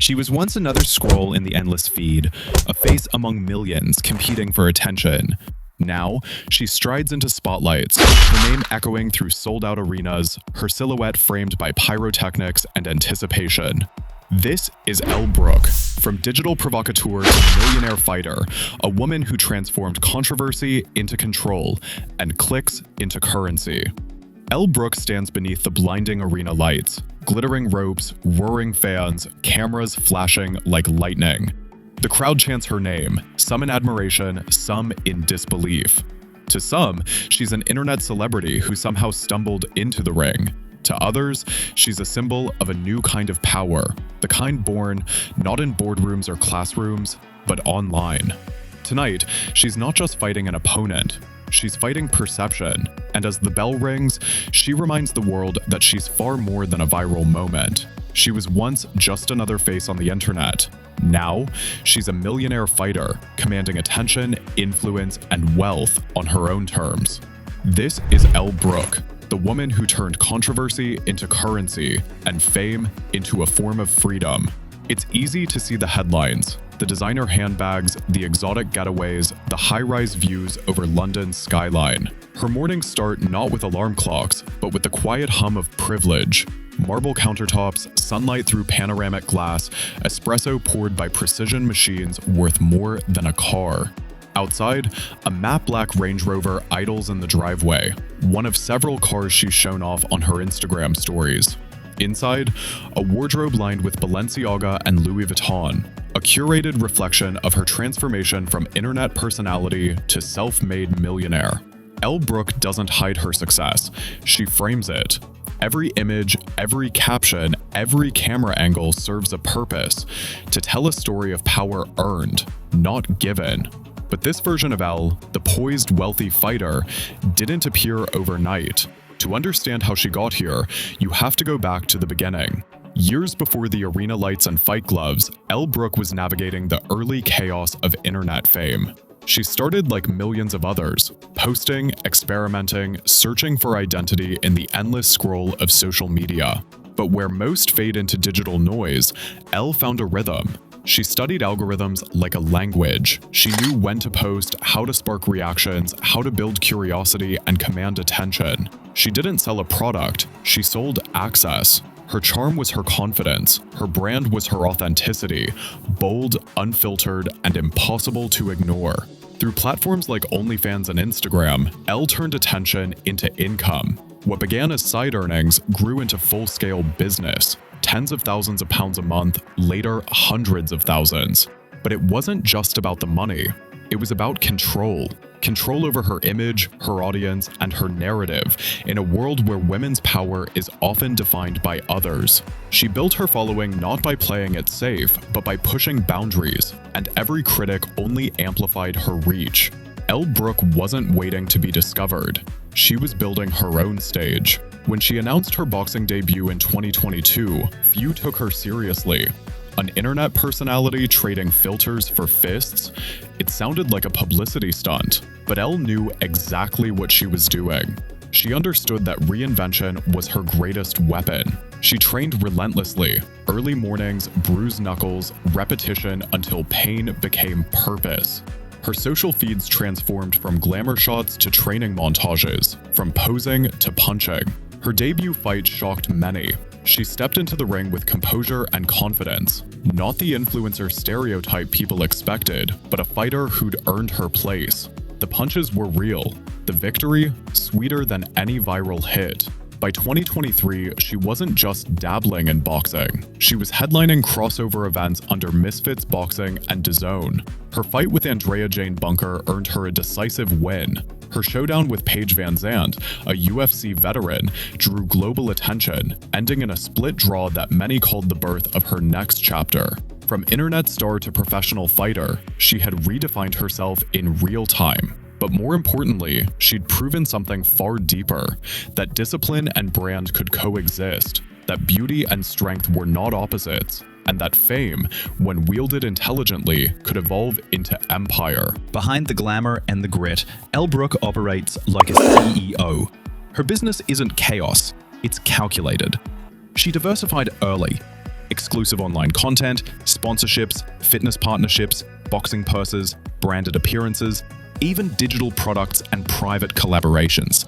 She was once another scroll in the endless feed, a face among millions competing for attention. Now, she strides into spotlights, her name echoing through sold-out arenas, her silhouette framed by pyrotechnics and anticipation. This is Elle Brooke, from digital provocateur to millionaire fighter, a woman who transformed controversy into control and clicks into currency. Elle Brooke stands beneath the blinding arena lights, glittering ropes, roaring fans, cameras flashing like lightning. The crowd chants her name, some in admiration, some in disbelief. To some, she's an internet celebrity who somehow stumbled into the ring. To others, she's a symbol of a new kind of power, the kind born not in boardrooms or classrooms, but online. Tonight, she's not just fighting an opponent, she's fighting perception, and as the bell rings, she reminds the world that she's far more than a viral moment. She was once just another face on the internet. Now, she's a millionaire fighter, commanding attention, influence, and wealth on her own terms. This is Elle Brooke, the woman who turned controversy into currency and fame into a form of freedom. It's easy to see the headlines, the designer handbags, the exotic getaways, the high-rise views over London's skyline. Her mornings start not with alarm clocks, but with the quiet hum of privilege. Marble countertops, sunlight through panoramic glass, espresso poured by precision machines worth more than a car. Outside, a matte black Range Rover idles in the driveway, one of several cars she's shown off on her Instagram stories. Inside, a wardrobe lined with Balenciaga and Louis Vuitton, a curated reflection of her transformation from internet personality to self-made millionaire. Elle Brooke doesn't hide her success, she frames it. Every image, every caption, every camera angle serves a purpose, to tell a story of power earned, not given. But this version of Elle, the poised, wealthy fighter, didn't appear overnight. To understand how she got here, you have to go back to the beginning. Years before the arena lights and fight gloves, Elle Brooke was navigating the early chaos of internet fame. She started like millions of others, posting, experimenting, searching for identity in the endless scroll of social media. But where most fade into digital noise, Elle found a rhythm. She studied algorithms like a language. She knew when to post, how to spark reactions, how to build curiosity and command attention. She didn't sell a product, she sold access. Her charm was her confidence, her brand was her authenticity, bold, unfiltered, and impossible to ignore. Through platforms like OnlyFans and Instagram, Elle turned attention into income. What began as side earnings grew into full-scale business. Tens of thousands of pounds a month, later hundreds of thousands. But it wasn't just about the money. It was about control. Control over her image, her audience, and her narrative in a world where women's power is often defined by others. She built her following not by playing it safe, but by pushing boundaries, and every critic only amplified her reach. Elle Brooke wasn't waiting to be discovered. She was building her own stage. When she announced her boxing debut in 2022, few took her seriously. An internet personality trading filters for fists? It sounded like a publicity stunt, but Elle knew exactly what she was doing. She understood that reinvention was her greatest weapon. She trained relentlessly, early mornings, bruised knuckles, repetition until pain became purpose. Her social feeds transformed from glamour shots to training montages, from posing to punching. Her debut fight shocked many. She stepped into the ring with composure and confidence, not the influencer stereotype people expected, but a fighter who'd earned her place. The punches were real, the victory sweeter than any viral hit. By 2023, she wasn't just dabbling in boxing. She was headlining crossover events under Misfits Boxing and DAZN. Her fight with Andrea Jane Bunker earned her a decisive win. Her showdown with Paige Van Zandt, a UFC veteran, drew global attention, ending in a split draw that many called the birth of her next chapter. From internet star to professional fighter, she had redefined herself in real time. But more importantly, she'd proven something far deeper, that discipline and brand could coexist, that beauty and strength were not opposites, and that fame, when wielded intelligently, could evolve into empire. Behind the glamour and the grit, Elle Brooke operates like a CEO. Her business isn't chaos, it's calculated. She diversified early, exclusive online content, sponsorships, fitness partnerships, boxing purses, branded appearances, even digital products and private collaborations.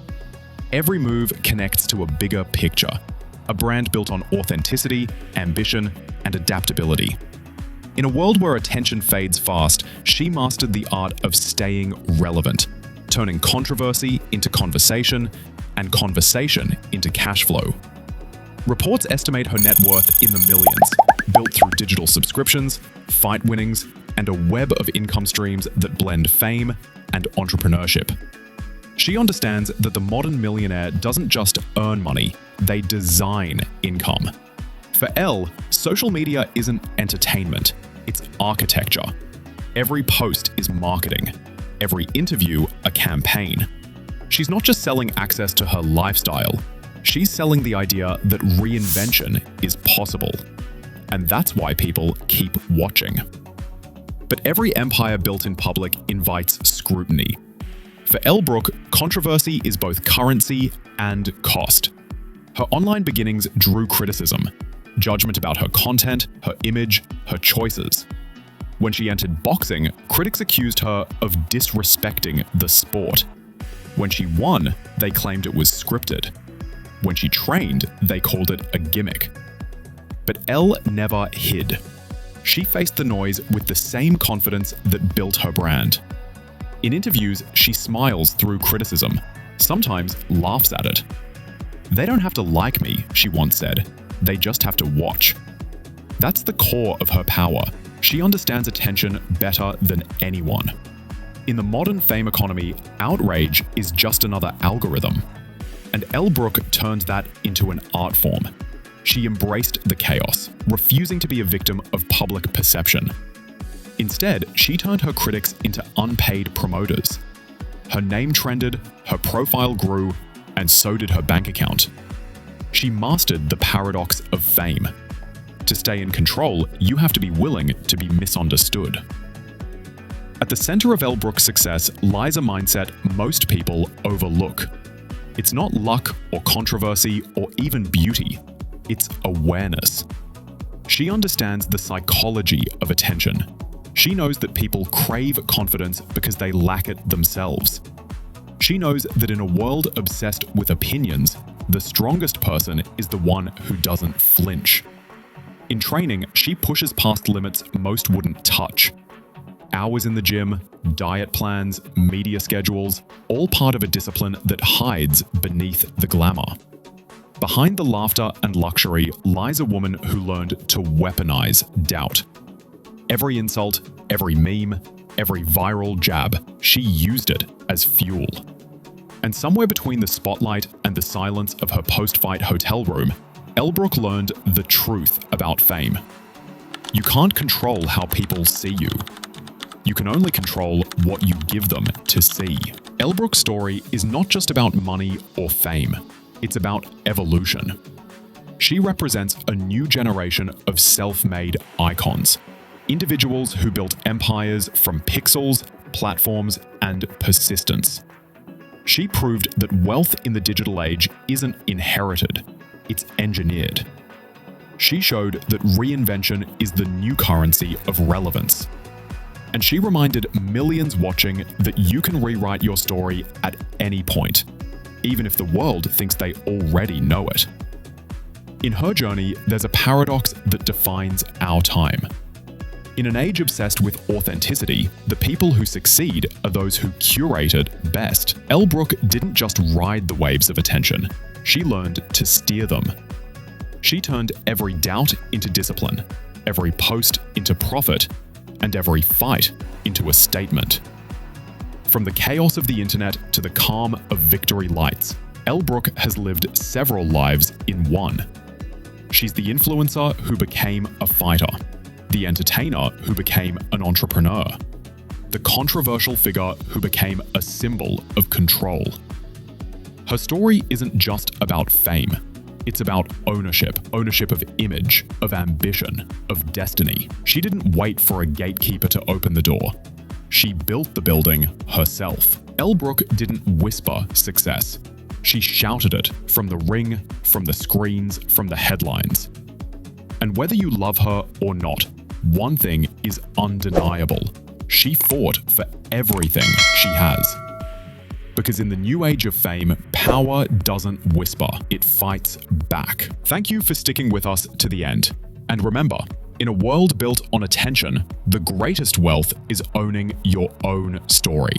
Every move connects to a bigger picture, a brand built on authenticity, ambition, and adaptability. In a world where attention fades fast, she mastered the art of staying relevant, turning controversy into conversation and conversation into cash flow. Reports estimate her net worth in the millions, built through digital subscriptions, fight winnings, and a web of income streams that blend fame and entrepreneurship. She understands that the modern millionaire doesn't just earn money, they design income. For Elle, social media isn't entertainment, it's architecture. Every post is marketing, every interview a campaign. She's not just selling access to her lifestyle, she's selling the idea that reinvention is possible. And that's why people keep watching. But every empire built in public invites scrutiny. For Elle Brooke, controversy is both currency and cost. Her online beginnings drew criticism, judgment about her content, her image, her choices. When she entered boxing, critics accused her of disrespecting the sport. When she won, they claimed it was scripted. When she trained, they called it a gimmick. But Elle never hid. She faced the noise with the same confidence that built her brand. In interviews, she smiles through criticism, sometimes laughs at it. "They don't have to like me," she once said. "They just have to watch." That's the core of her power. She understands attention better than anyone. In the modern fame economy, outrage is just another algorithm. And Elle Brooke turned that into an art form. She embraced the chaos, refusing to be a victim of public perception. Instead, she turned her critics into unpaid promoters. Her name trended, her profile grew, and so did her bank account. She mastered the paradox of fame. To stay in control, you have to be willing to be misunderstood. At the center of Elle Brooke's success lies a mindset most people overlook. It's not luck or controversy or even beauty. It's awareness. She understands the psychology of attention. She knows that people crave confidence because they lack it themselves. She knows that in a world obsessed with opinions, the strongest person is the one who doesn't flinch. In training, she pushes past limits most wouldn't touch. Hours in the gym, diet plans, media schedules, all part of a discipline that hides beneath the glamour. Behind the laughter and luxury lies a woman who learned to weaponize doubt. Every insult, every meme, every viral jab, she used it as fuel. And somewhere between the spotlight and the silence of her post-fight hotel room, Elle Brooke learned the truth about fame. You can't control how people see you. You can only control what you give them to see. Elle Brooke's story is not just about money or fame. It's about evolution. She represents a new generation of self-made icons. Individuals who built empires from pixels, platforms, and persistence. She proved that wealth in the digital age isn't inherited, it's engineered. She showed that reinvention is the new currency of relevance. And she reminded millions watching that you can rewrite your story at any point, even if the world thinks they already know it. In her journey, there's a paradox that defines our time. In an age obsessed with authenticity, the people who succeed are those who curate it best. Elle Brooke didn't just ride the waves of attention, she learned to steer them. She turned every doubt into discipline, every post into profit, and every fight into a statement. From the chaos of the internet to the calm of victory lights, Elle Brooke has lived several lives in one. She's the influencer who became a fighter, the entertainer who became an entrepreneur, the controversial figure who became a symbol of control. Her story isn't just about fame. It's about ownership of image, of ambition, of destiny. She didn't wait for a gatekeeper to open the door. She built the building herself. Elle Brooke didn't whisper success. She shouted it from the ring, from the screens, from the headlines. And And whether you love her or not, one thing is undeniable. She fought for everything she has. Because in the new age of fame, power doesn't whisper, it fights back. Thank you for sticking with us to the end. And remember, in a world built on attention, the greatest wealth is owning your own story.